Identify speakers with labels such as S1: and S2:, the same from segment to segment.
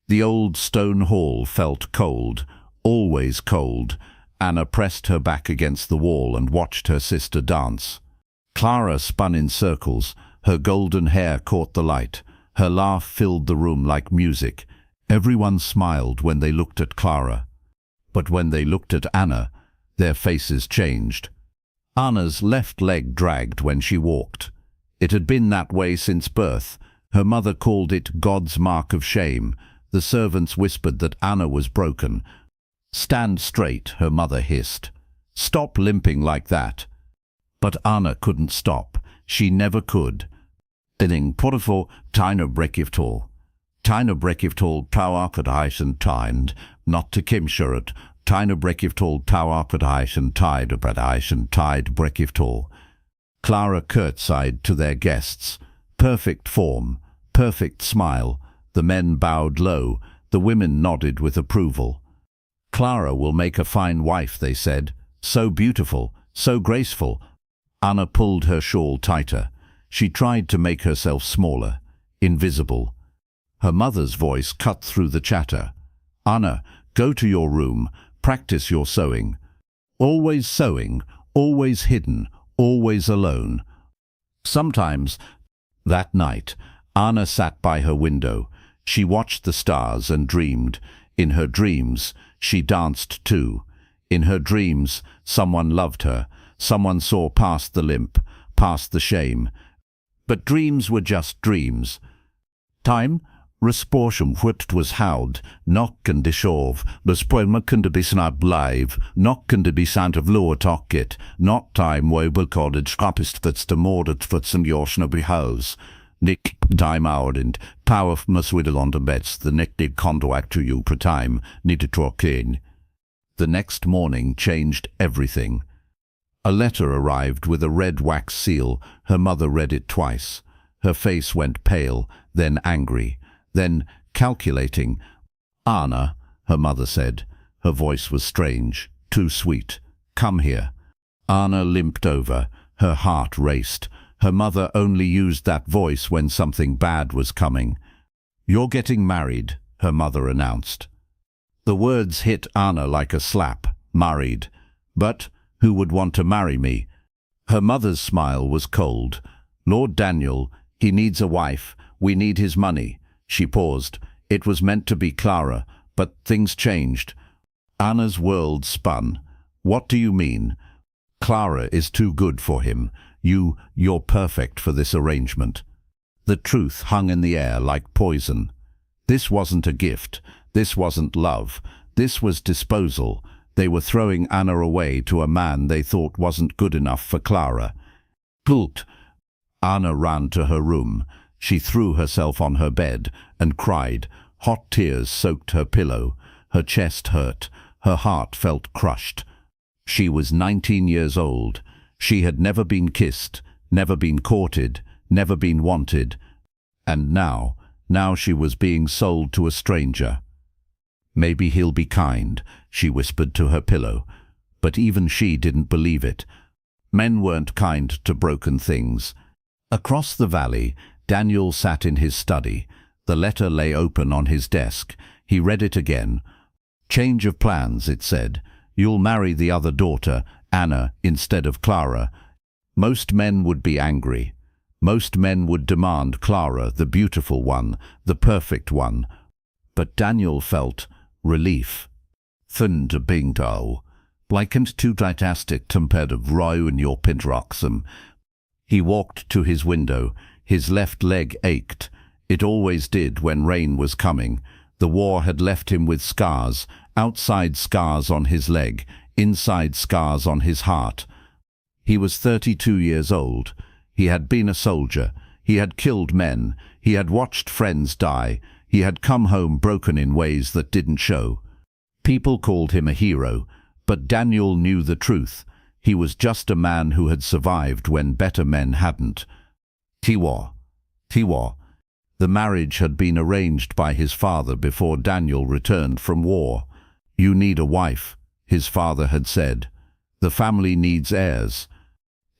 S1: The old stone hall felt cold, always cold. Anna pressed her back against the wall and watched her sister dance. Clara spun in circles. Her golden hair caught the light. Her laugh filled the room like music. Everyone smiled when they looked at Clara. But when they looked at Anna, their faces changed. Anna's left leg dragged when she walked. It had been that way since birth. Her mother called it God's mark of shame. The servants whispered that Anna was broken. "Stand straight," her mother hissed. "Stop limping like that." But Anna couldn't stop. She never could. Inning portafo Tina Brekivtal. Tina Brekivtal Tauakadheisen Tind, not to Kimshurat, Tina Brekivtal Tauakadheisen Tide Bradheisen Tide Brekivtal. Clara curtsied to their guests. Perfect form, perfect smile. The men bowed low. The women nodded with approval. "Clara will make a fine wife," they said. "So beautiful, so graceful." Anna pulled her shawl tighter. She tried to make herself smaller, invisible. Her mother's voice cut through the chatter. "Anna, go to your room. Practice your sewing. Always sewing, always hidden, always alone." Sometimes, that night, Anna sat by her window. She watched the stars and dreamed. In her dreams, she danced too. In her dreams, someone loved her. Someone saw past the limp, past the shame. But dreams were just dreams. Time, Resportium whipped was howd, knock and dishov, bespoilma kunde be snab live, knock and be sant of lower talkit, not time wobel cordage scrappist that's the mordet foots and yoshna behouse. Nick time and power must whittle on the beds, the nick did conduact to you per time, needed talk in. The next morning changed everything. A letter arrived with a red wax seal. Her mother read it twice. Her face went pale, then angry, then calculating. "Anna," her mother said. Her voice was strange, too sweet. "Come here." Anna limped over. Her heart raced. Her mother only used that voice when something bad was coming. "You're getting married," her mother announced. The words hit Anna like a slap. Married. But who would want to marry me? Her mother's smile was cold. "Lord Daniel, he needs a wife. We need his money." She paused. It was meant to be Clara, but things changed. Anna's world spun. "What do you mean?" "Clara is too good for him. You're perfect for this arrangement." The truth hung in the air like poison. This wasn't a gift. This wasn't love. This was disposal. They were throwing Anna away to a man they thought wasn't good enough for Clara. Pult! Anna ran to her room. She threw herself on her bed and cried. Hot tears soaked her pillow. Her chest hurt. Her heart felt crushed. She was 19 years old. She had never been kissed, never been courted, never been wanted. And now she was being sold to a stranger. "Maybe he'll be kind," she whispered to her pillow. But even she didn't believe it. Men weren't kind to broken things. Across the valley, Daniel sat in his study. The letter lay open on his desk. He read it again. "Change of plans," it said. "You'll marry the other daughter, Anna, instead of Clara." Most men would be angry. Most men would demand Clara, the beautiful one, the perfect one. But Daniel felt relief. Thund bingdal, blikent to ditastic temped of rau in your pintroxum. He walked to his window. His left leg ached. It always did when rain was coming. The war had left him with scars, outside scars on his leg, inside scars on his heart. He was 32 years old. He had been a soldier. He had killed men. He had watched friends die. He had come home broken in ways that didn't show. People called him a hero, but Daniel knew the truth. He was just a man who had survived when better men hadn't. Tiwa. The marriage had been arranged by his father before Daniel returned from war. "You need a wife," his father had said. "The family needs heirs."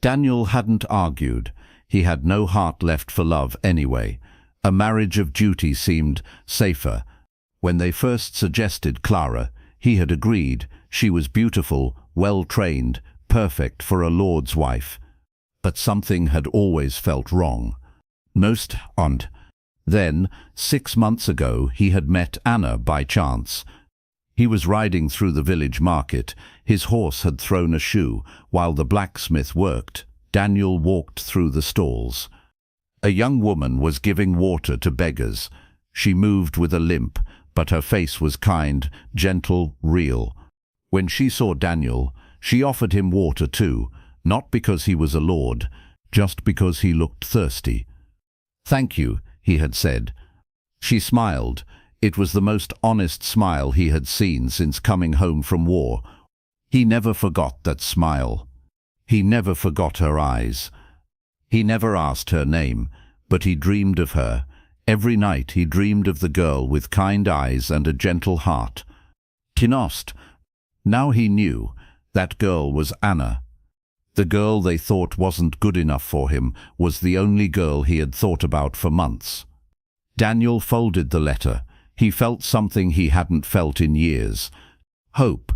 S1: Daniel hadn't argued. He had no heart left for love anyway. A marriage of duty seemed safer. When they first suggested Clara, he had agreed. She was beautiful, well-trained, perfect for a lord's wife. But something had always felt wrong. Most odd. Then, 6 months ago, he had met Anna by chance. He was riding through the village market. His horse had thrown a shoe. While the blacksmith worked, Daniel walked through the stalls. A young woman was giving water to beggars. She moved with a limp, but her face was kind, gentle, real. When she saw Daniel, she offered him water too, not because he was a lord, just because he looked thirsty. "Thank you," he had said. She smiled. It was the most honest smile he had seen since coming home from war. He never forgot that smile. He never forgot her eyes. He never asked her name, but he dreamed of her. Every night he dreamed of the girl with kind eyes and a gentle heart. Kinost. Now he knew. That girl was Anna. The girl they thought wasn't good enough for him was the only girl he had thought about for months. Daniel folded the letter. He felt something he hadn't felt in years. Hope.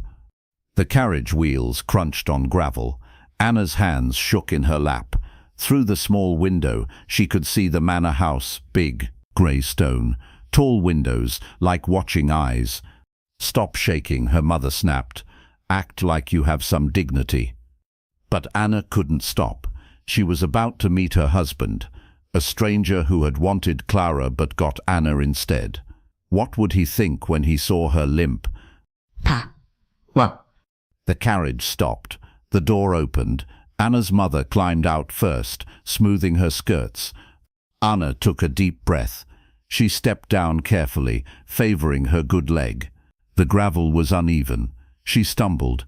S1: The carriage wheels crunched on gravel. Anna's hands shook in her lap. Through the small window, she could see the manor house, big, grey stone, tall windows, like watching eyes. "Stop shaking," her mother snapped. "Act like you have some dignity." But Anna couldn't stop. She was about to meet her husband, a stranger who had wanted Clara but got Anna instead. What would he think when he saw her limp?
S2: Pa. What?
S1: The carriage stopped. The door opened. Anna's mother climbed out first, smoothing her skirts. Anna took a deep breath. She stepped down carefully, favoring her good leg. The gravel was uneven. She stumbled.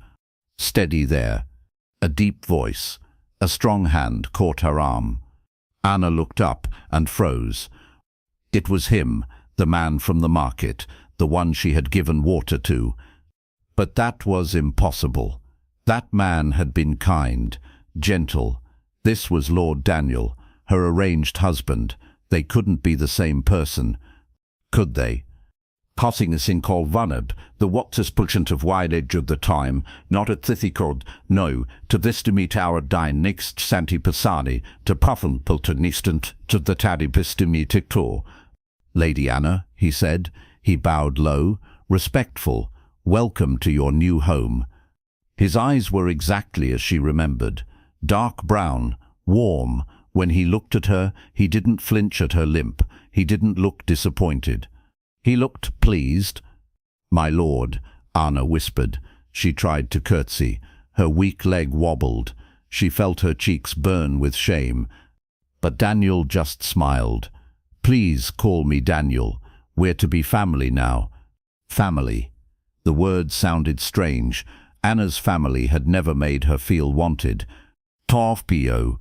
S1: "Steady there." A deep voice. A strong hand caught her arm. Anna looked up and froze. It was him, the man from the market, the one she had given water to. But that was impossible. That man had been kind, gentle. This was Lord Daniel, her arranged husband. They couldn't be the same person. Could they? Passing a sin called Vanab, the watters% of wide edge of the time, not at Thithicod, no, to this to meet our dine next Santi Passani, to puffin pultonistant to the taddy pistimi tictor. "Lady Anna," he said. He bowed low, respectful. "Welcome to your new home." His eyes were exactly as she remembered. Dark brown, warm. When he looked at her, he didn't flinch at her limp. He didn't look disappointed. He looked pleased. "My lord," Anna whispered. She tried to curtsy. Her weak leg wobbled. She felt her cheeks burn with shame. But Daniel just smiled. "Please call me Daniel. We're to be family now." Family. The word sounded strange. Anna's family had never made her feel wanted. "Torfpo."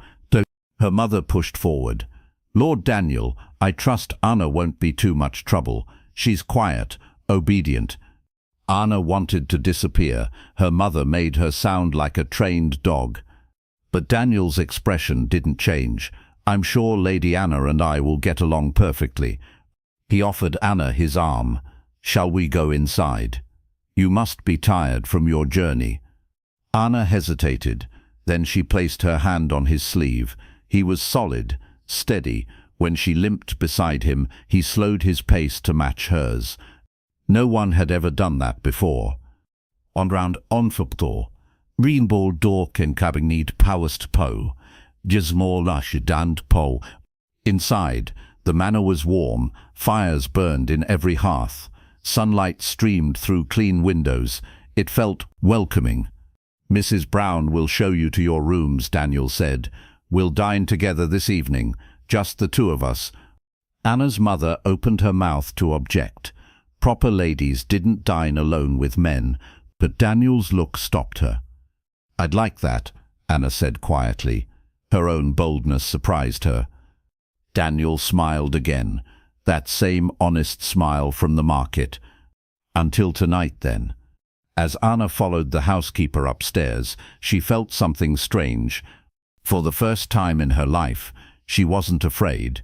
S1: Her mother pushed forward. "Lord Daniel, I trust Anna won't be too much trouble. She's quiet, obedient." Anna wanted to disappear. Her mother made her sound like a trained dog. But Daniel's expression didn't change. "I'm sure Lady Anna and I will get along perfectly." He offered Anna his arm. "Shall we go inside? You must be tired from your journey." Anna hesitated. Then she placed her hand on his sleeve. He was solid, steady. When she limped beside him, he slowed his pace to match hers. No one had ever done that before. On round onfuptor, Reenball dork en cabinet powest po, Gismor lashidand po. Inside, the manor was warm. Fires burned in every hearth. Sunlight streamed through clean windows. It felt welcoming. "Mrs. Brown will show you to your rooms," Daniel said. "We'll dine together this evening, just the two of us." Anna's mother opened her mouth to object. Proper ladies didn't dine alone with men, but Daniel's look stopped her. "I'd like that," Anna said quietly. Her own boldness surprised her. Daniel smiled again, that same honest smile from the market. "Until tonight, then." As Anna followed the housekeeper upstairs, she felt something strange. For the first time in her life, she wasn't afraid.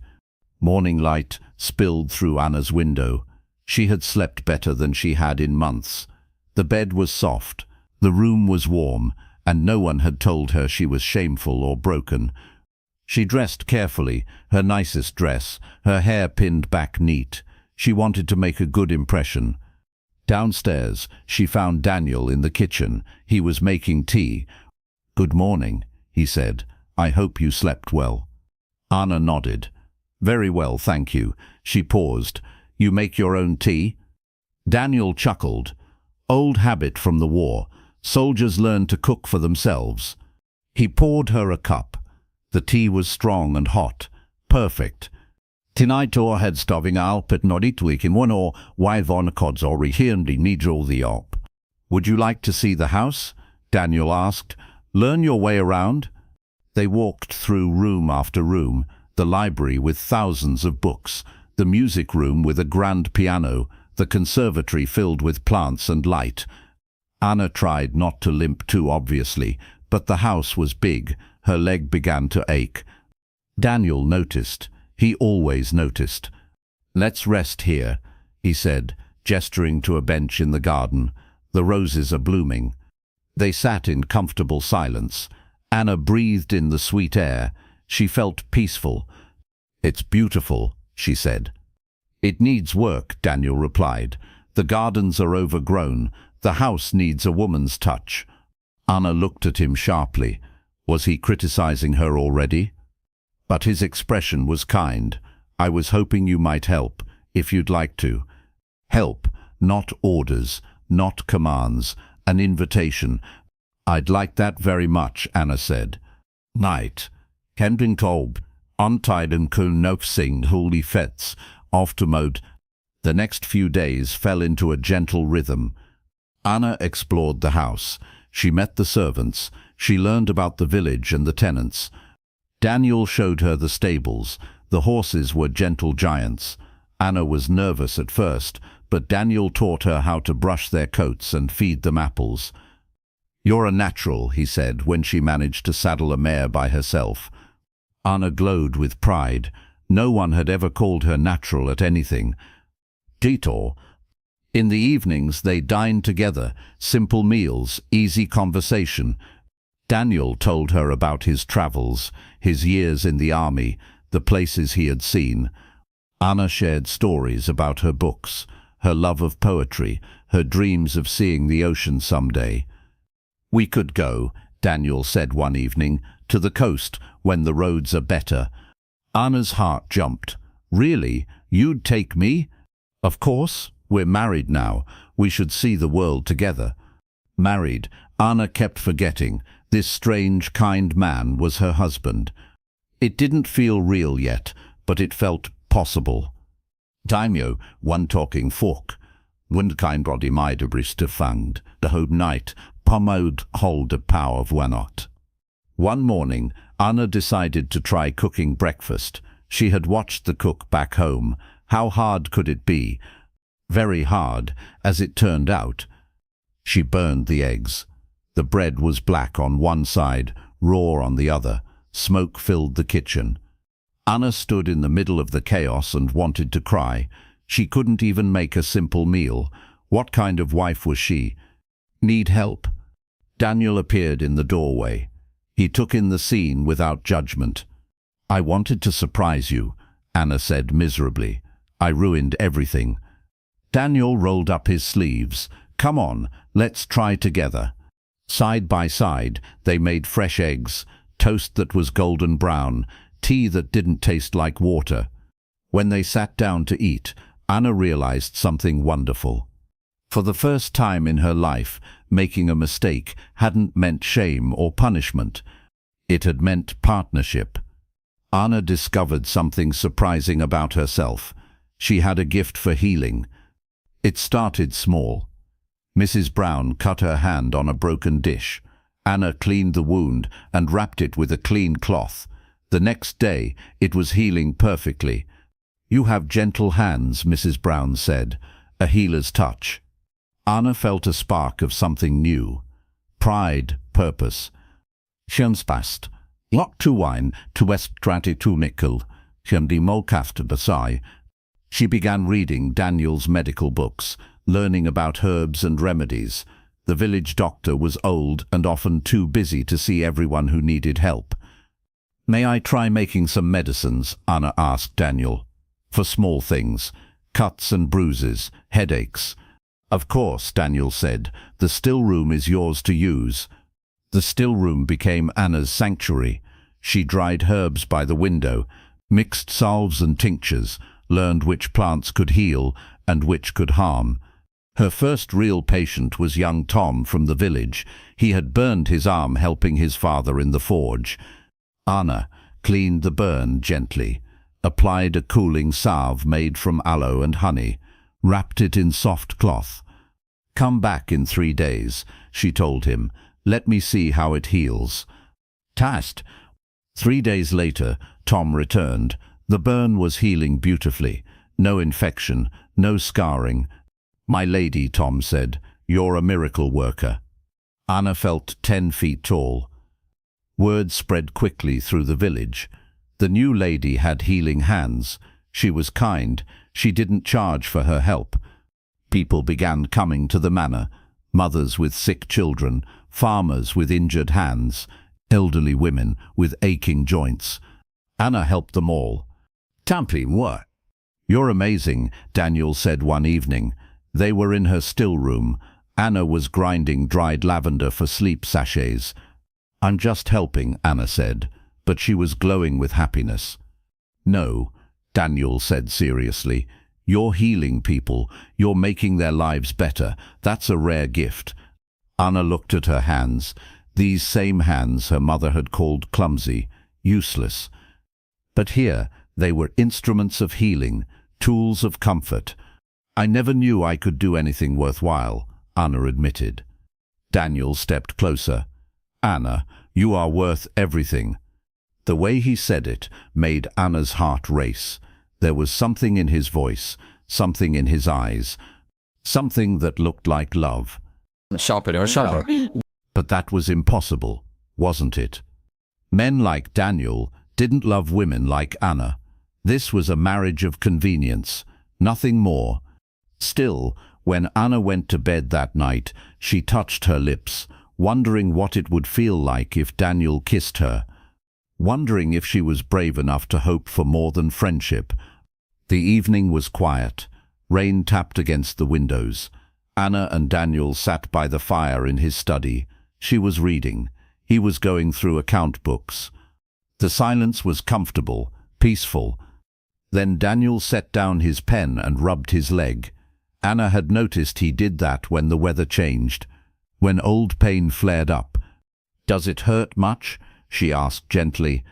S1: Morning light spilled through Anna's window. She had slept better than she had in months. The bed was soft, the room was warm, and no one had told her she was shameful or broken. She dressed carefully, her nicest dress, her hair pinned back neat. She wanted to make a good impression. Downstairs, she found Daniel in the kitchen. He was making tea. "Good morning," he said. "I hope you slept well." Anna nodded. "Very well, thank you." She paused. "You make your own tea?" Daniel chuckled. "Old habit from the war. Soldiers learn to cook for themselves." He poured her a cup. The tea was strong and hot. Perfect. Tonight or headstaving alpet nodit weekin one or wyvon kods or rehirndi nidro the op. "Would you like to see the house?" Daniel asked. "Learn your way around?" They walked through room after room, the library with thousands of books, the music room with a grand piano, the conservatory filled with plants and light. Anna tried not to limp too obviously, but the house was big. Her leg began to ache. Daniel noticed. He always noticed. "Let's rest here," he said, gesturing to a bench in the garden. "The roses are blooming." They sat in comfortable silence. Anna breathed in the sweet air. She felt peaceful. "It's beautiful," she said. "It needs work," Daniel replied. "The gardens are overgrown. The house needs a woman's touch." Anna looked at him sharply. Was he criticizing her already? But his expression was kind. "I was hoping you might help, if you'd like to." Help, not orders, not commands, an invitation. "I'd like that very much," Anna said. Night. Kendring Tob, Untiden kun Nofsing Holy Fets, Aftermode. The next few days fell into a gentle rhythm. Anna explored the house. She met the servants. She learned about the village and the tenants. Daniel showed her the stables. The horses were gentle giants. Anna was nervous at first, but Daniel taught her how to brush their coats and feed them apples. "You're a natural," he said, when she managed to saddle a mare by herself. Anna glowed with pride. No one had ever called her natural at anything. Detour. In the evenings they dined together, simple meals, easy conversation. Daniel told her about his travels, his years in the army, the places he had seen. Anna shared stories about her books, her love of poetry, her dreams of seeing the ocean someday. "We could go," Daniel said one evening, "to the coast when the roads are better." Anna's heart jumped. "Really? You'd take me?" "Of course. We're married now. We should see the world together." Married, Anna kept forgetting. This strange, kind man was her husband. It didn't feel real yet, but it felt possible. Daimyo, one talking folk. Windkind roddy meide briste fanged, the whole night, pomode hold the power of wanot. One morning, Anna decided to try cooking breakfast. She had watched the cook back home. How hard could it be? Very hard, as it turned out. She burned the eggs. The bread was black on one side, raw on the other. Smoke filled the kitchen. Anna stood in the middle of the chaos and wanted to cry. She couldn't even make a simple meal. What kind of wife was she? Need help? Daniel appeared in the doorway. He took in the scene without judgment. "I wanted to surprise you," Anna said miserably. "I ruined everything." Daniel rolled up his sleeves. "Come on, let's try together." Side by side, they made fresh eggs, toast that was golden brown, tea that didn't taste like water. When they sat down to eat, Anna realized something wonderful. For the first time in her life, making a mistake hadn't meant shame or punishment. It had meant partnership. Anna discovered something surprising about herself. She had a gift for healing. It started small. Mrs. Brown cut her hand on a broken dish. Anna cleaned the wound and wrapped it with a clean cloth. The next day, it was healing perfectly. "You have gentle hands," Mrs. Brown said, a healer's touch. Anna felt a spark of something new. Pride, purpose. "Kjønnspast. Lock to wine to west 22 nickel. Kjønn de målkafte besai." She began reading Daniel's medical books, learning about herbs and remedies. The village doctor was old and often too busy to see everyone who needed help. "May I try making some medicines?" Anna asked Daniel. "For small things, cuts and bruises, headaches." "Of course," Daniel said. "The still room is yours to use." The still room became Anna's sanctuary. She dried herbs by the window, mixed salves and tinctures, learned which plants could heal and which could harm. Her first real patient was young Tom from the village. He had burned his arm helping his father in the forge. Anna cleaned the burn gently, applied a cooling salve made from aloe and honey, wrapped it in soft cloth. "Come back in 3 days," she told him. "Let me see how it heals." Tasked. 3 days later, Tom returned. The burn was healing beautifully. No infection, no scarring. "My lady," Tom said, "you're a miracle worker." Anna felt 10 feet tall. Word spread quickly through the village. The new lady had healing hands. She was kind. She didn't charge for her help. People began coming to the manor. Mothers with sick children, farmers with injured hands, elderly women with aching joints. Anna helped them all. "Tampi, what?" "You're amazing," Daniel said one evening. They were in her still room. Anna was grinding dried lavender for sleep sachets. "I'm just helping," Anna said, but she was glowing with happiness. "No," Daniel said seriously. "You're healing people. You're making their lives better. That's a rare gift." Anna looked at her hands. These same hands her mother had called clumsy, useless. But here they were instruments of healing, tools of comfort. "I never knew I could do anything worthwhile," Anna admitted. Daniel stepped closer. "Anna, you are worth everything." The way he said it made Anna's heart race. There was something in his voice, something in his eyes, something that looked like love. But that was impossible, wasn't it? Men like Daniel didn't love women like Anna. This was a marriage of convenience, nothing more. Still, when Anna went to bed that night, she touched her lips, wondering what it would feel like if Daniel kissed her, wondering if she was brave enough to hope for more than friendship. The evening was quiet. Rain tapped against the windows. Anna and Daniel sat by the fire in his study. She was reading. He was going through account books. The silence was comfortable, peaceful. Then Daniel set down his pen and rubbed his leg. Anna had noticed he did that when the weather changed, when old pain flared up. "Does it hurt much?" she asked gently.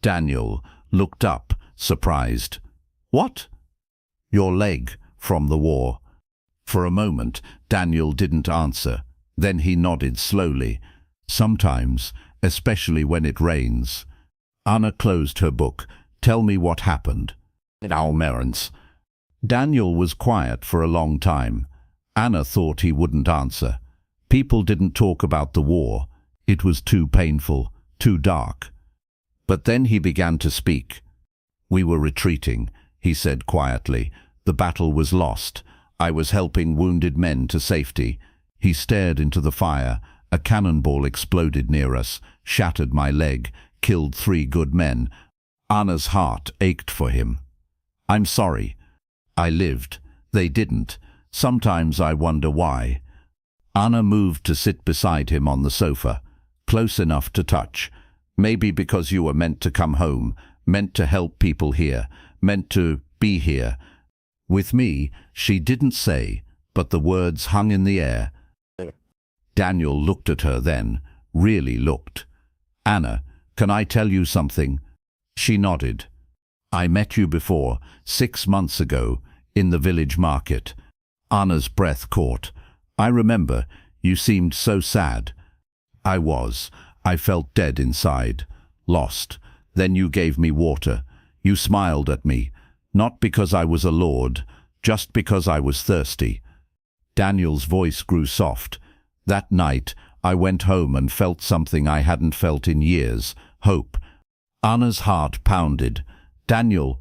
S1: Daniel looked up, surprised. "What?" "Your leg, from the war." For a moment, Daniel didn't answer. Then he nodded slowly. "Sometimes, especially when it rains." Anna closed her book. "Tell me what happened." "Almerans." Daniel was quiet for a long time. Anna thought he wouldn't answer. People didn't talk about the war. It was too painful, too dark. But then he began to speak. "We were retreating," he said quietly. "The battle was lost. I was helping wounded men to safety." He stared into the fire. "A cannonball exploded near us, shattered my leg, killed 3 good men." Anna's heart ached for him. "I'm sorry. I lived. They didn't. Sometimes I wonder why." Anna moved to sit beside him on the sofa, close enough to touch. "Maybe because you were meant to come home, meant to help people here, meant to be here." With me, she didn't say, but the words hung in the air. Daniel looked at her then, really looked. "Anna, can I tell you something?" She nodded. "I met you before, 6 months ago, in the village market." Anna's breath caught. "I remember, you seemed so sad." "I was. I felt dead inside, lost. Then you gave me water. You smiled at me, not because I was a lord, just because I was thirsty." Daniel's voice grew soft. "That night, I went home and felt something I hadn't felt in years, hope." Anna's heart pounded. "Daniel,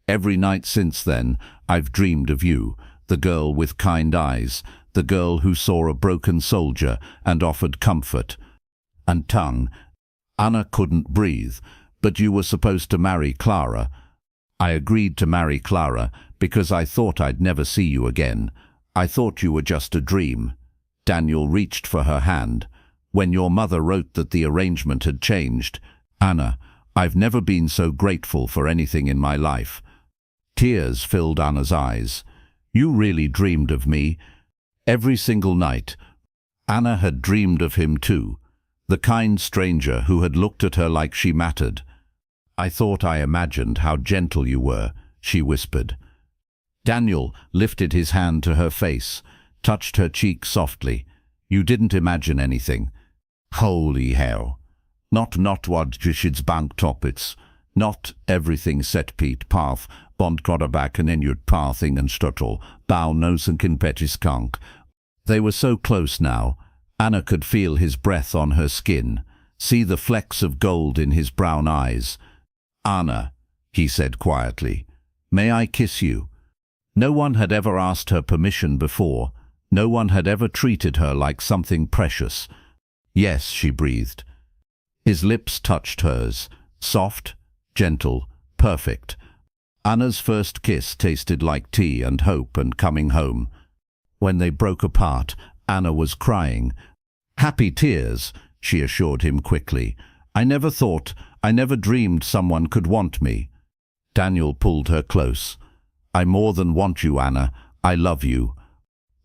S1: Every night since then, I've dreamed of you, the girl with kind eyes, the girl who saw a broken soldier and offered comfort. And tongue. Anna couldn't breathe. But you were supposed to marry Clara. I agreed to marry Clara because I thought I'd never see you again. I thought you were just a dream. Daniel reached for her hand. When your mother wrote that the arrangement had changed, Anna, I've never been so grateful for anything in my life. Tears filled Anna's eyes. You really dreamed of me. Every single night. Anna had dreamed of him too, the kind stranger who had looked at her like she mattered. I thought I imagined how gentle you were, she whispered. Daniel lifted his hand to her face, touched her cheek softly. You didn't imagine anything. Holy hell. Not what Jishid's bank toppits. Not everything set Pete path, bond back and inuit pathing and struttle, bow nosenkin petiskank. They were so close now. Anna could feel his breath on her skin, see the flecks of gold in his brown eyes. Anna, he said quietly, may I kiss you? No one had ever asked her permission before. No one had ever treated her like something precious. Yes, she breathed. His lips touched hers, soft, gentle, perfect. Anna's first kiss tasted like tea and hope and coming home. When they broke apart, Anna was crying. Happy tears, she assured him quickly. I never dreamed someone could want me. Daniel pulled her close. I more than want you, Anna. I love you.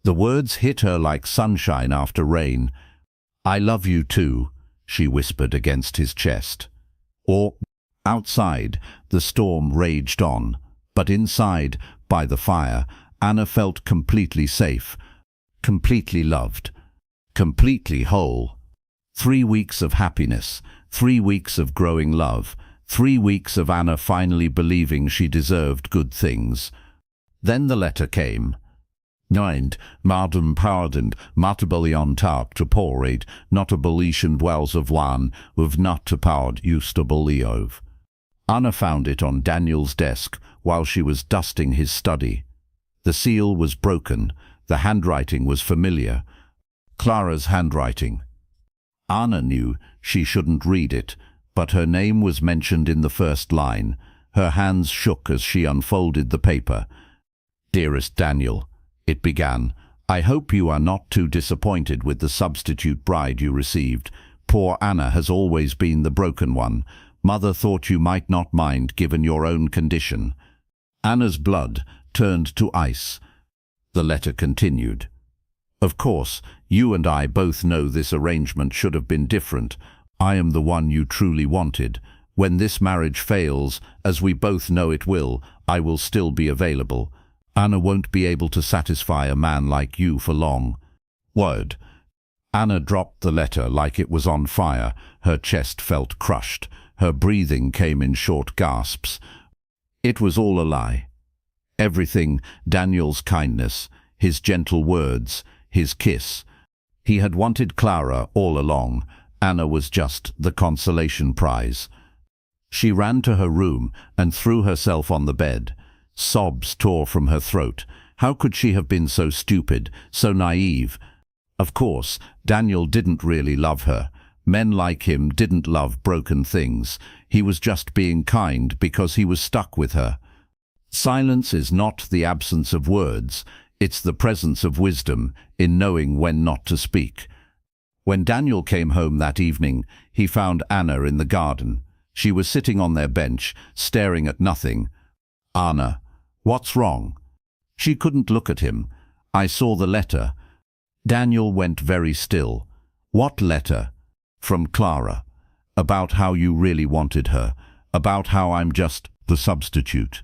S1: The words hit her like sunshine after rain. I love you too, she whispered against his chest. Outside, the storm raged on, but inside, by the fire, Anna felt completely safe, completely loved, completely whole. 3 weeks of happiness, 3 weeks of growing love, 3 weeks of Anna finally believing she deserved good things. Then the letter came. Nein, Madam pardoned, Matabalion tag to porade, not a belischen dwells of one, with not to powered used to believe. Anna found it on Daniel's desk while she was dusting his study. The seal was broken, the handwriting was familiar. Clara's handwriting. Anna knew she shouldn't read it, but her name was mentioned in the first line. Her hands shook as she unfolded the paper. Dearest Daniel, it began, I hope you are not too disappointed with the substitute bride you received. Poor Anna has always been the broken one. Mother thought you might not mind given your own condition. Anna's blood turned to ice. The letter continued. Of course, you and I both know this arrangement should have been different. I am the one you truly wanted. When this marriage fails, as we both know it will, I will still be available. Anna won't be able to satisfy a man like you for long. Word. Anna dropped the letter like it was on fire. Her chest felt crushed. Her breathing came in short gasps. It was all a lie. Everything, Daniel's kindness, his gentle words, his kiss. He had wanted Clara all along. Anna was just the consolation prize. She ran to her room and threw herself on the bed. Sobs tore from her throat. How could she have been so stupid, so naive? Of course, Daniel didn't really love her. Men like him didn't love broken things. He was just being kind because he was stuck with her. Silence is not the absence of words. It's the presence of wisdom in knowing when not to speak. When Daniel came home that evening, he found Anna in the garden. She was sitting on their bench, staring at nothing. Anna, what's wrong? She couldn't look at him. I saw the letter. Daniel went very still. What letter? From Clara. About how you really wanted her. About how I'm just the substitute.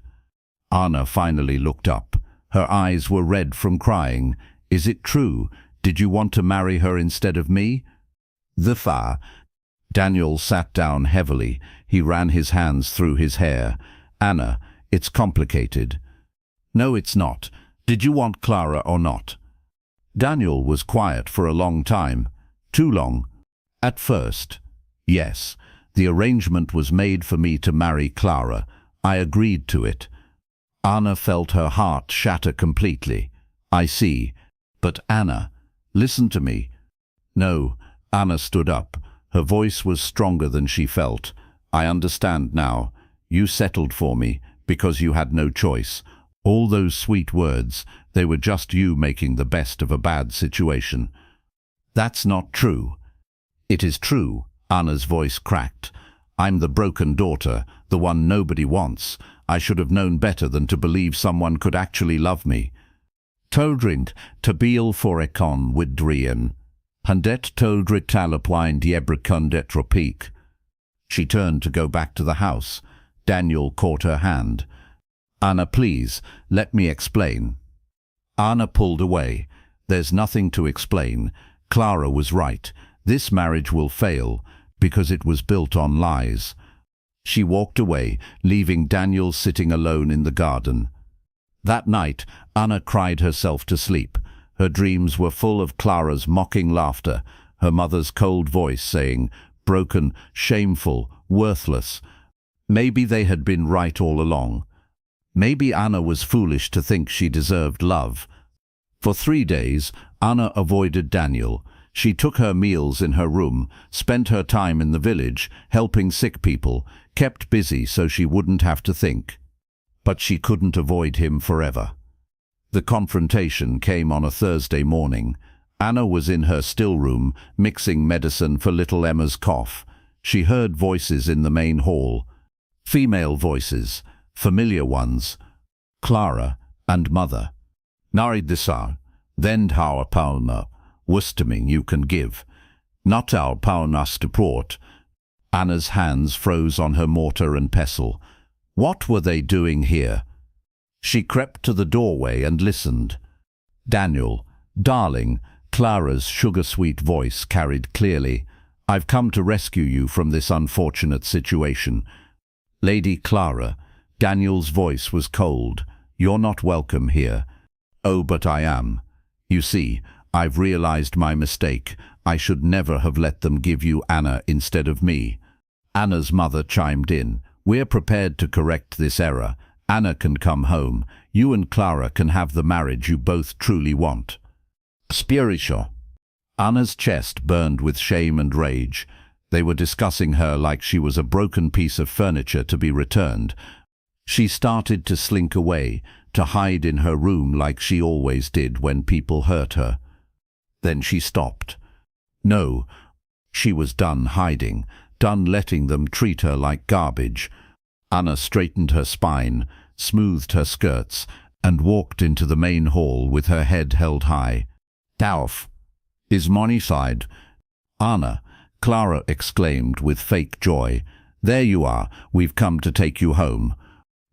S1: Anna finally looked up. Her eyes were red from crying. Is it true? Did you want to marry her instead of me? The fa. Daniel sat down heavily. He ran his hands through his hair. Anna, it's complicated. No, it's not. Did you want Clara or not? Daniel was quiet for a long time. Too long. At first, yes. The arrangement was made for me to marry Clara. I agreed to it. Anna felt her heart shatter completely. I see. But Anna, listen to me. No, Anna stood up. Her voice was stronger than she felt. I understand now. You settled for me because you had no choice. All those sweet words, they were just you making the best of a bad situation. That's not true. It is true, Anna's voice cracked. I'm the broken daughter, the one nobody wants. I should have known better than to believe someone could actually love me. Todrind, tabil for ekon widrien. Handet todrit talapwine diebrikundet tropik. She turned to go back to the house. Daniel caught her hand. Anna, please, let me explain. Anna pulled away. There's nothing to explain. Clara was right. This marriage will fail because it was built on lies. She walked away, leaving Daniel sitting alone in the garden. That night, Anna cried herself to sleep. Her dreams were full of Clara's mocking laughter, her mother's cold voice saying, broken, shameful, worthless. Maybe they had been right all along. Maybe Anna was foolish to think she deserved love. For 3 days, Anna avoided Daniel. She took her meals in her room, spent her time in the village, helping sick people, kept busy so she wouldn't have to think. But she couldn't avoid him forever. The confrontation came on a Thursday morning. Anna was in her still room, mixing medicine for little Emma's cough. She heard voices in the main hall. Female voices, familiar ones. Clara and Mother. Naridisar, then our palma, wustaming you can give. Not our palnas to port. Anna's hands froze on her mortar and pestle. What were they doing here? She crept to the doorway and listened. Daniel, darling, Clara's sugar-sweet voice carried clearly. I've come to rescue you from this unfortunate situation. Lady Clara, Daniel's voice was cold. You're not welcome here. Oh, but I am. You see, I've realized my mistake. I should never have let them give you Anna instead of me. Anna's mother chimed in. We're prepared to correct this error. Anna can come home. You and Clara can have the marriage you both truly want. Spiritual. Anna's chest burned with shame and rage. They were discussing her like she was a broken piece of furniture to be returned. She started to slink away, to hide in her room like she always did when people hurt her. Then she stopped. No, she was done hiding, done letting them treat her like garbage. Anna straightened her spine, smoothed her skirts, and walked into the main hall with her head held high. Tauf, is money side? Anna, Clara exclaimed with fake joy. There you are, we've come to take you home.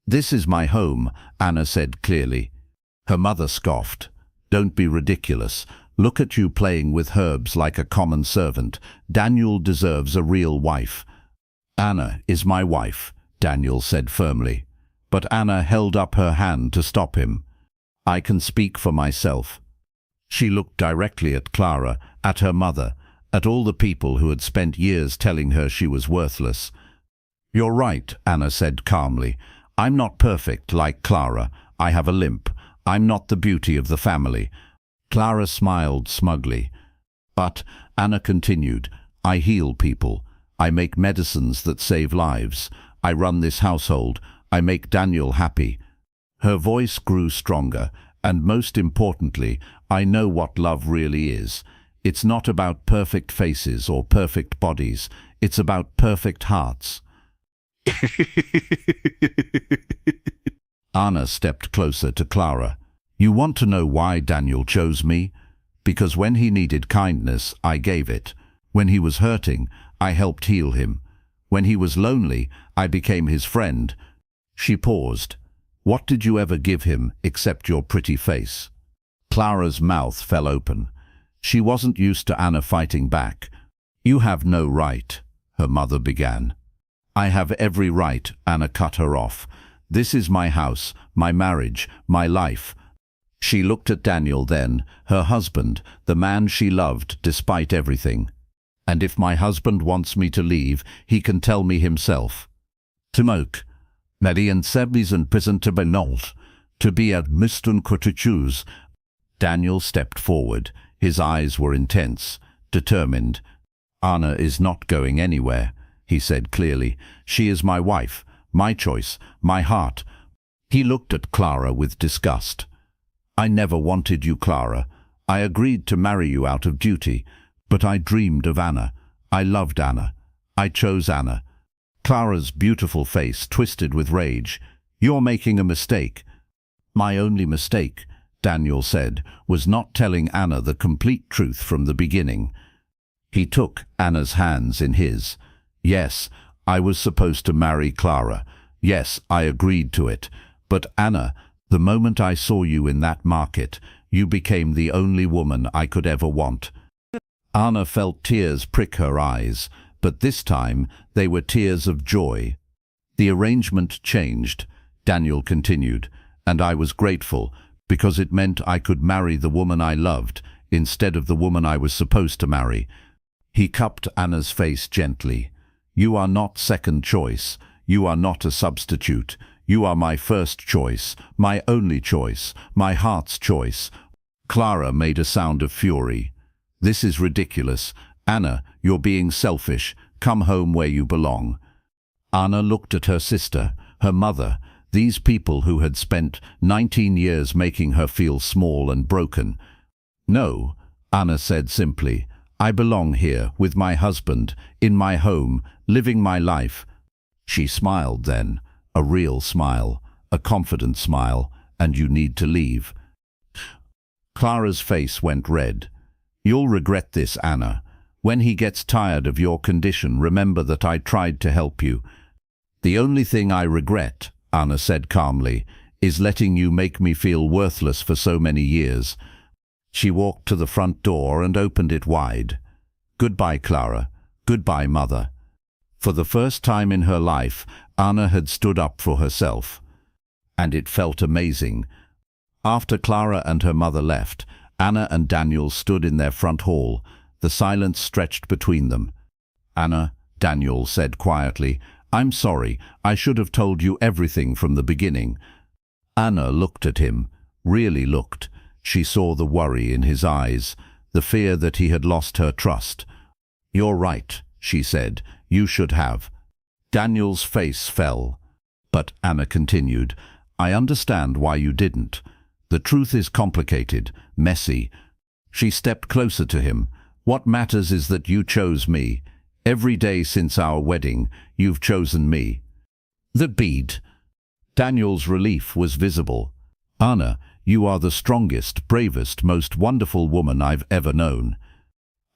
S1: This is my home, Anna said clearly. Her mother scoffed. Don't be ridiculous. Look at you playing with herbs like a common servant. Daniel deserves a real wife. Anna is my wife, Daniel said firmly. But Anna held up her hand to stop him. I can speak for myself. She looked directly at Clara, at her mother, at all the people who had spent years telling her she was worthless. You're right, Anna said calmly. I'm not perfect like Clara. I have a limp. I'm not the beauty of the family. Clara smiled smugly. But, Anna continued, I heal people. I make medicines that save lives. I run this household. I make Daniel happy. Her voice grew stronger, and most importantly, I know what love really is. It's not about perfect faces or perfect bodies. It's about perfect hearts. Anna stepped closer to Clara. You want to know why Daniel chose me? Because when he needed kindness, I gave it. When he was hurting, I helped heal him. When he was lonely, I became his friend. She paused. What did you ever give him except your pretty face? Clara's mouth fell open. She wasn't used to Anna fighting back. You have no right, her mother began. I have every right, Anna cut her off. This is my house, my marriage, my life. She looked at Daniel then, her husband, the man she loved despite everything. And if my husband wants me to leave, he can tell me himself. Timok, Median Sebis and Prison to Benolt, To be at Mr. to choose. Daniel stepped forward. His eyes were intense, determined. Anna is not going anywhere, he said clearly. She is my wife, my choice, my heart. He looked at Clara with disgust. I never wanted you, Clara. I agreed to marry you out of duty, but I dreamed of Anna. I loved Anna. I chose Anna. Clara's beautiful face twisted with rage. You're making a mistake. My only mistake, Daniel said, was not telling Anna the complete truth from the beginning. He took Anna's hands in his. Yes, I was supposed to marry Clara. Yes, I agreed to it. But Anna, the moment I saw you in that market, you became the only woman I could ever want. Anna felt tears prick her eyes, but this time they were tears of joy. The arrangement changed, Daniel continued, and I was grateful, because it meant I could marry the woman I loved instead of the woman I was supposed to marry. He cupped Anna's face gently. You are not second choice. You are not a substitute. You are my first choice, my only choice, my heart's choice. Clara made a sound of fury. This is ridiculous. Anna, you're being selfish. Come home where you belong. Anna looked at her sister, her mother, these people who had spent 19 years making her feel small and broken. No, Anna said simply. I belong here, with my husband, in my home, living my life. She smiled then, a real smile, a confident smile, and you need to leave. Clara's face went red. You'll regret this, Anna. When he gets tired of your condition, remember that I tried to help you. The only thing I regret, Anna said calmly, is letting you make me feel worthless for so many years. She walked to the front door and opened it wide. Goodbye, Clara. Goodbye, Mother. For the first time in her life, Anna had stood up for herself. And it felt amazing. After Clara and her mother left, Anna and Daniel stood in their front hall. The silence stretched between them. Anna, Daniel said quietly, I'm sorry, I should have told you everything from the beginning. Anna looked at him, really looked. She saw the worry in his eyes, the fear that he had lost her trust. You're right, she said, you should have. Daniel's face fell. But Anna continued, I understand why you didn't. The truth is complicated, messy. She stepped closer to him. What matters is that you chose me. Every day since our wedding, you've chosen me. The bead. Daniel's relief was visible. Anna, you are the strongest, bravest, most wonderful woman I've ever known.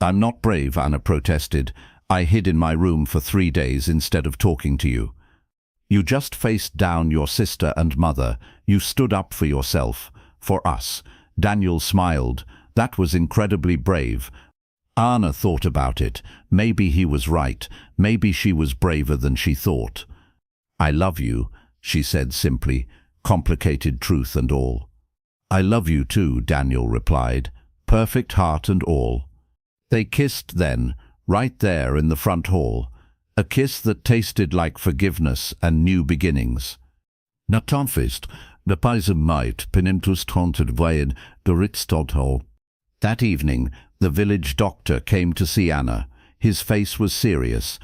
S1: I'm not brave, Anna protested. I hid in my room for 3 days instead of talking to you. You just faced down your sister and mother. You stood up for yourself, for us. Daniel smiled. That was incredibly brave. Anna thought about it. Maybe he was right. Maybe she was braver than she thought. I love you, she said simply, complicated truth and all. I love you too, Daniel replied, perfect heart and all. They kissed then, right there in the front hall, a kiss that tasted like forgiveness and new beginnings. Natanfist, the Paisamite Penimtus Taunted Vayan Doritstodho. That evening, the village doctor came to see Anna. His face was serious.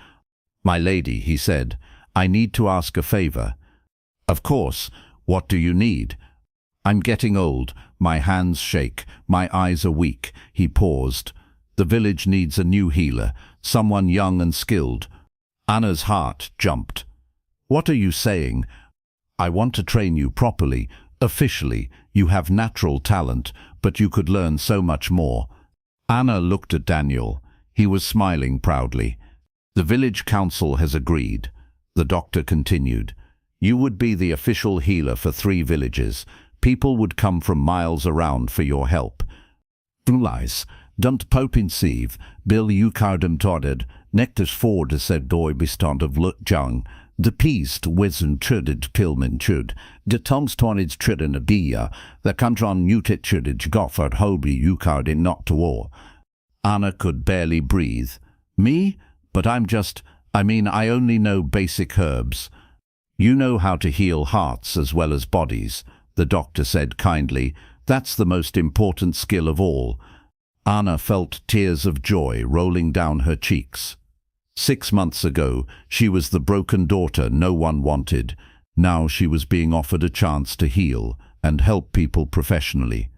S1: My lady, he said, I need to ask a favor. Of course, what do you need? I'm getting old, my hands shake, my eyes are weak. He paused. The village needs a new healer, someone young and skilled. Anna's heart jumped. What are you saying? I want to train you properly, officially. You have natural talent, but you could learn so much more. Anna looked at Daniel. He was smiling proudly. The village council has agreed. The doctor continued. You would be the official healer for 3 villages. People would come from miles around for your help. Lies. Dunt popinsiv, Bill Ukardem Todded, Nectus Ford said doi bestand of Lut Jung, de Peast Wizen Chudid Kilman Chud, de Toms Tonid Tridden Abia, the Kandron Nutit Chudid Goffard Hoby Ukard in not to war. Anna could barely breathe. Me? But I only know basic herbs. You know how to heal hearts as well as bodies. the doctor said kindly. That's the most important skill of all. Anna felt tears of joy rolling down her cheeks. 6 months ago, she was the broken daughter no one wanted. Now she was being offered a chance to heal and help people professionally.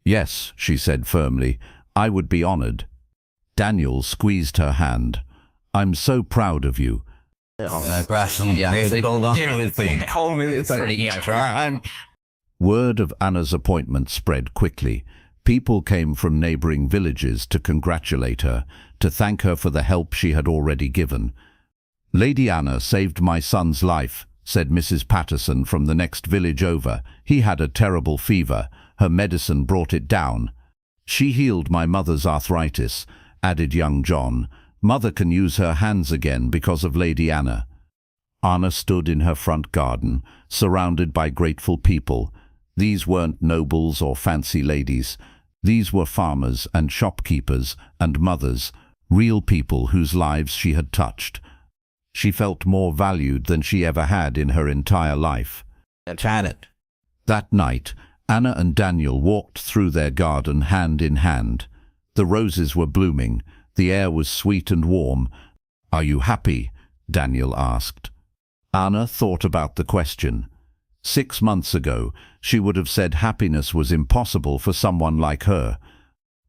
S1: Yes, she said firmly, I would be honored. Daniel squeezed her hand. I'm so proud of you. Word of Anna's appointment spread quickly. People came from neighboring villages to congratulate her, to thank her for the help she had already given. Lady Anna saved my son's life, said Mrs. Patterson from the next village over. He had a terrible fever. Her medicine brought it down. She healed my mother's arthritis, added young John. Mother can use her hands again because of Lady Anna. Anna stood in her front garden, surrounded by grateful people. These weren't nobles or fancy ladies. These were farmers and shopkeepers and mothers, real people whose lives she had touched. She felt more valued than she ever had in her entire life. That night, Anna and Daniel walked through their garden hand in hand. The roses were blooming. The air was sweet and warm. Are you happy? Daniel asked. Anna thought about the question. 6 months ago, she would have said happiness was impossible for someone like her.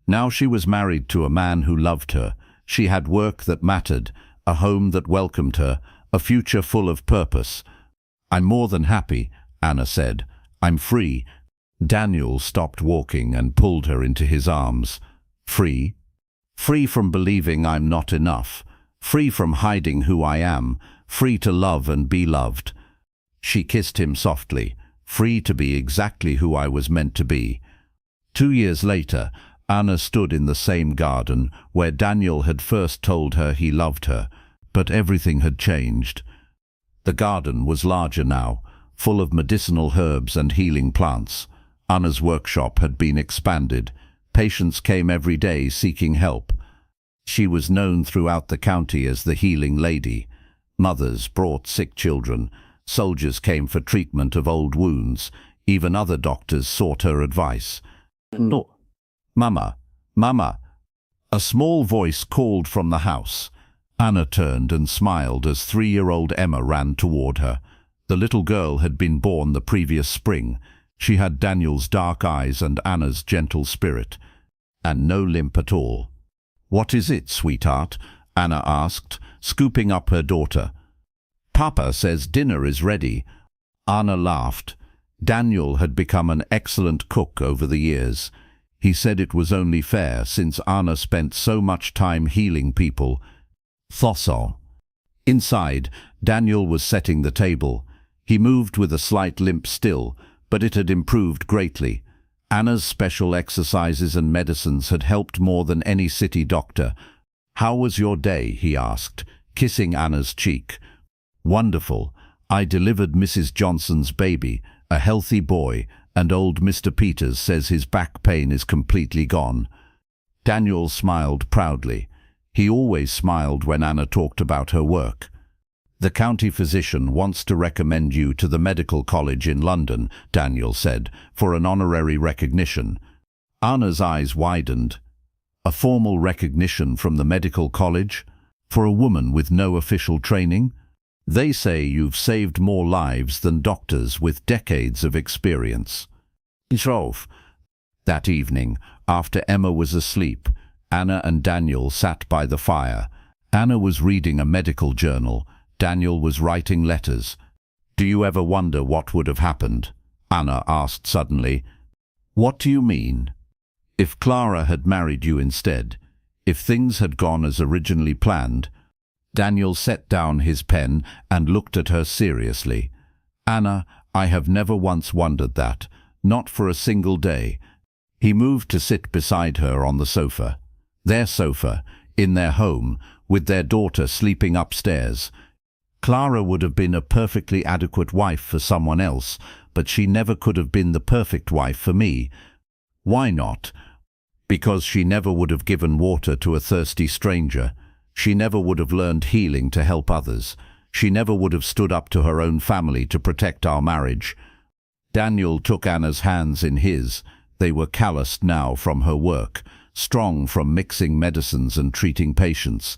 S1: Now she was married to a man who loved her. She had work that mattered, a home that welcomed her, a future full of purpose. I'm more than happy, Anna said. I'm free. Daniel stopped walking and pulled her into his arms. Free? Free from believing I'm not enough. Free from hiding who I am. Free to love and be loved. She kissed him softly. Free to be exactly who I was meant to be. 2 years later, Anna stood in the same garden where Daniel had first told her he loved her, but everything had changed. The garden was larger now, full of medicinal herbs and healing plants. Anna's workshop had been expanded. Patients came every day seeking help. She was known throughout the county as the healing lady. Mothers brought sick children. Soldiers came for treatment of old wounds. Even other doctors sought her advice.
S2: No.
S1: Mama, Mama. A small voice called from the house. Anna turned and smiled as 3-year-old Emma ran toward her. The little girl had been born the previous spring. She had Daniel's dark eyes and Anna's gentle spirit, and no limp at all. What is it, sweetheart? Anna asked, scooping up her daughter. Papa says dinner is ready. Anna laughed. Daniel had become an excellent cook over the years. He said it was only fair since Anna spent so much time healing people. Thossel. Inside, Daniel was setting the table. He moved with a slight limp still, but it had improved greatly. Anna's special exercises and medicines had helped more than any city doctor. How was your day? He asked, kissing Anna's cheek. Wonderful. I delivered Mrs. Johnson's baby, a healthy boy, and old Mr. Peters says his back pain is completely gone. Daniel smiled proudly. He always smiled when Anna talked about her work. The county physician wants to recommend you to the medical college in London, Daniel said, for an honorary recognition. Anna's eyes widened. A formal recognition from the medical college? For a woman with no official training? They say you've saved more lives than doctors with decades of experience. That evening, after Emma was asleep, Anna and Daniel sat by the fire. Anna was reading a medical journal. Daniel was writing letters. Do you ever wonder what would have happened? Anna asked suddenly. What do you mean? If Clara had married you instead, if things had gone as originally planned. Daniel set down his pen and looked at her seriously. Anna, I have never once wondered that, not for a single day. He moved to sit beside her on the sofa. Their sofa, in their home, with their daughter sleeping upstairs. Clara would have been a perfectly adequate wife for someone else, but she never could have been the perfect wife for me. Why not? Because she never would have given water to a thirsty stranger. She never would have learned healing to help others. She never would have stood up to her own family to protect our marriage. Daniel took Anna's hands in his. They were calloused now from her work, strong from mixing medicines and treating patients.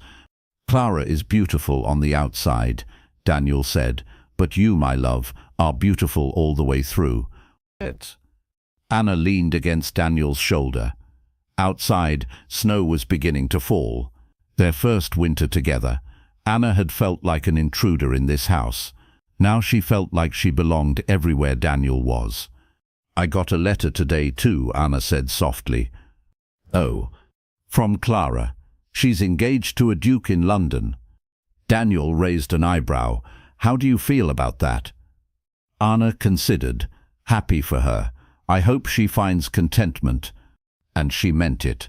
S1: "Clara is beautiful on the outside," Daniel said, "but you, my love, are beautiful all the way through." Anna leaned against Daniel's shoulder. Outside, snow was beginning to fall. Their first winter together. Anna had felt like an intruder in this house. Now she felt like she belonged everywhere Daniel was. "I got a letter today too," Anna said softly. "Oh, from Clara. She's engaged to a duke in London." Daniel raised an eyebrow. "How do you feel about that?" Anna considered. "Happy for her. I hope she finds contentment." And she meant it.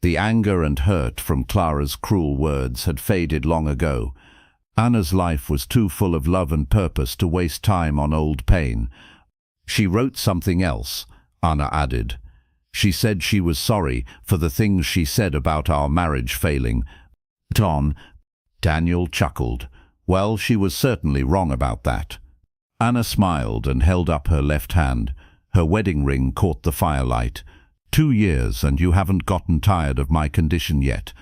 S1: The anger and hurt from Clara's cruel words had faded long ago. Anna's life was too full of love and purpose to waste time on old pain. "She wrote something else," Anna added. "She said she was sorry for the things she said about our marriage failing." Daniel chuckled. "Well, she was certainly wrong about that." Anna smiled and held up her left hand. Her wedding ring caught the firelight. 2 years, and you haven't gotten tired of my condition yet."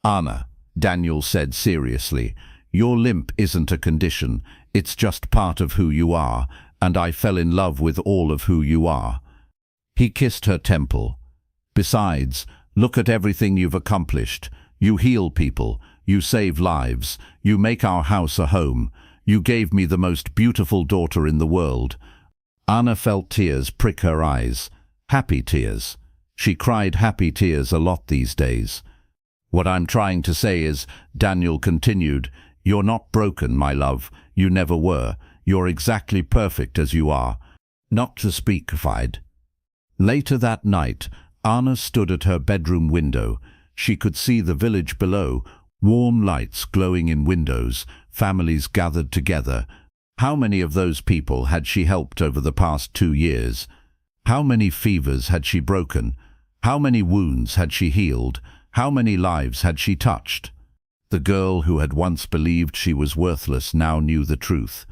S1: "Anna," Daniel said seriously, "your limp isn't a condition. It's just part of who you are, and I fell in love with all of who you are." He kissed her temple. "Besides, look at everything you've accomplished. You heal people. You save lives. You make our house a home. You gave me the most beautiful daughter in the world." Anna felt tears prick her eyes. Happy tears. She cried happy tears a lot these days. "What I'm trying to say is," Daniel continued, "you're not broken, my love. You never were. You're exactly perfect as you are. Not to speak fied." Later that night, Anna stood at her bedroom window. She could see the village below, warm lights glowing in windows, families gathered together. How many of those people had she helped over the past 2 years? How many fevers had she broken? How many wounds had she healed? How many lives had she touched? The girl who had once believed she was worthless now knew the truth.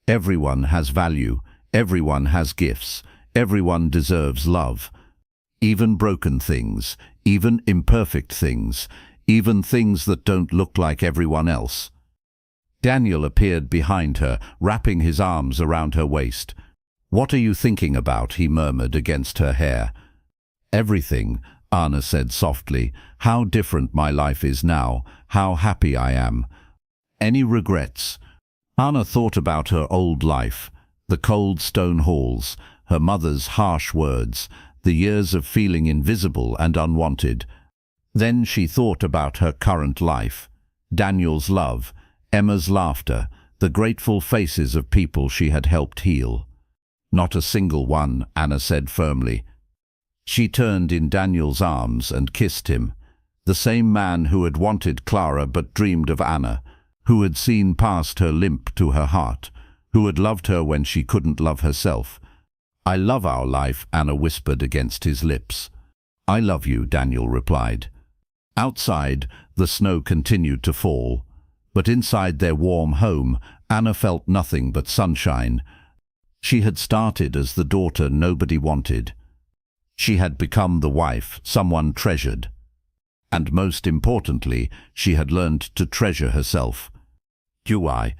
S1: Everyone has value. Everyone has gifts. Everyone deserves love. Even broken things, even imperfect things, even things that don't look like everyone else. Daniel appeared behind her, wrapping his arms around her waist. "What are you thinking about?" he murmured against her hair. "Everything," Anna said softly. "How different my life is now, how happy I am." "Any regrets?" Anna thought about her old life, the cold stone halls, her mother's harsh words, the years of feeling invisible and unwanted. Then she thought about her current life, Daniel's love, Emma's laughter, the grateful faces of people she had helped heal. "Not a single one," Anna said firmly. She turned in Daniel's arms and kissed him. The same man who had wanted Clara but dreamed of Anna, who had seen past her limp to her heart, who had loved her when she couldn't love herself. "I love our life," Anna whispered against his lips. "I love you," Daniel replied. Outside, the snow continued to fall, but inside their warm home, Anna felt nothing but sunshine. She had started as the daughter nobody wanted. She had become the wife someone treasured. And most importantly, she had learned to treasure herself. "I